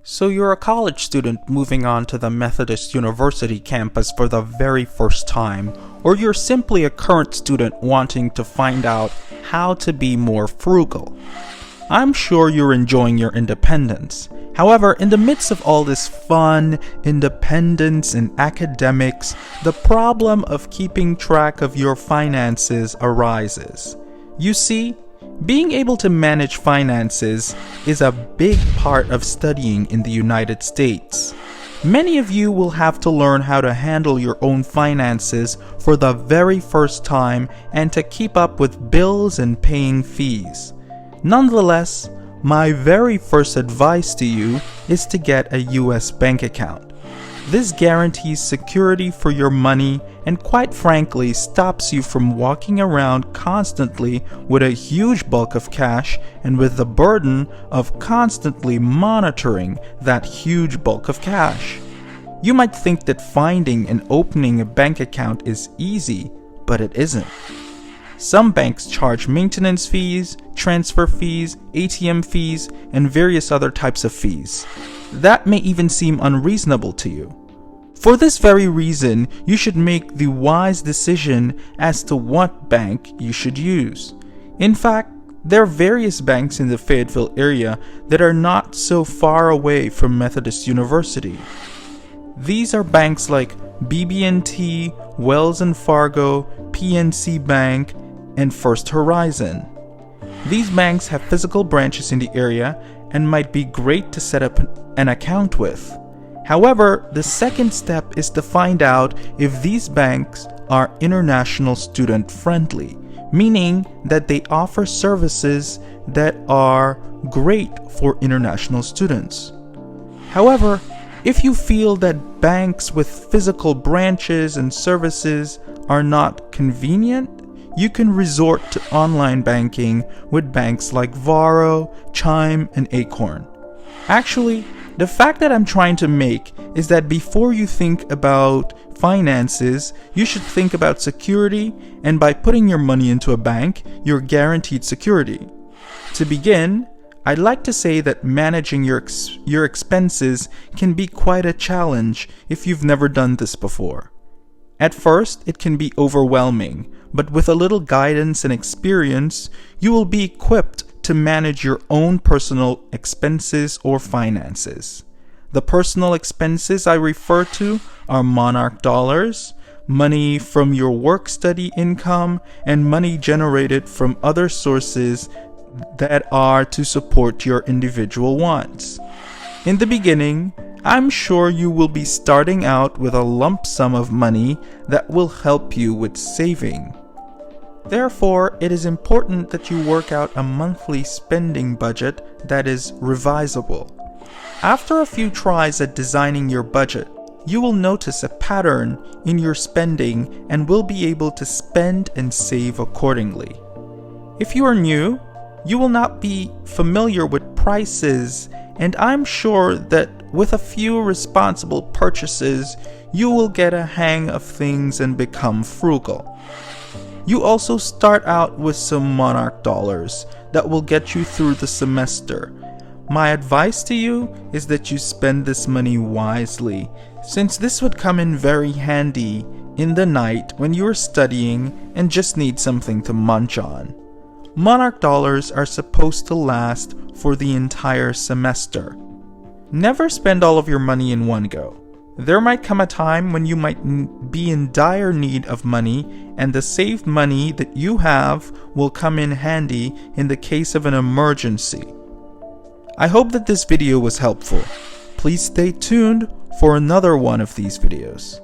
So you're a college student moving on to the Methodist University campus for the very first time, or you're simply a current student wanting to find out how to be more frugal. I'm sure you're enjoying your independence. However, in the midst of all this fun, independence, and academics, the problem of keeping track of your finances arises. You see, being able to manage finances is a big part of studying in the United States. Many of you will have to learn how to handle your own finances for the very first time and to keep up with bills and paying fees. Nonetheless, my very first advice to you is to get a US bank account. This guarantees security for your money and quite frankly stops you from walking around constantly with a huge bulk of cash and with the burden of constantly monitoring that huge bulk of cash. You might think that finding and opening a bank account is easy, but it isn't. Some banks charge maintenance fees, transfer fees, ATM fees, and various other types of fees. That may even seem unreasonable to you. For this very reason, you should make the wise decision as to what bank you should use. In fact, there are various banks in the Fayetteville area that are not so far away from Methodist University. These are banks like BB&T, Wells & Fargo, PNC Bank, and First Horizon. These banks have physical branches in the area and might be great to set up an account with. However, the second step is to find out if these banks are international student friendly, meaning that they offer services that are great for international students. However, if you feel that banks with physical branches and services are not convenient, you can resort to online banking with banks like Varo, Chime, and Acorn. Actually, the fact that I'm trying to make is that before you think about finances, you should think about security, and by putting your money into a bank, you're guaranteed security. To begin, I'd like to say that managing your expenses can be quite a challenge if you've never done this before. At first, it can be overwhelming, but with a little guidance and experience, you will be equipped to manage your own personal expenses or finances. The personal expenses I refer to are Monarch dollars, money from your work-study income, and money generated from other sources that are to support your individual wants. In the beginning, I'm sure you will be starting out with a lump sum of money that will help you with saving. Therefore, it is important that you work out a monthly spending budget that is revisable. After a few tries at designing your budget, you will notice a pattern in your spending and will be able to spend and save accordingly. If you are new, you will not be familiar with prices, and I'm sure that with a few responsible purchases, you will get a hang of things and become frugal. You also start out with some Monarch dollars that will get you through the semester. My advice to you is that you spend this money wisely, since this would come in very handy in the night when you are studying and just need something to munch on. Monarch dollars are supposed to last for the entire semester. Never spend all of your money in one go. There might come a time when you might be in dire need of money, and the saved money that you have will come in handy in the case of an emergency. I hope that this video was helpful. Please stay tuned for another one of these videos.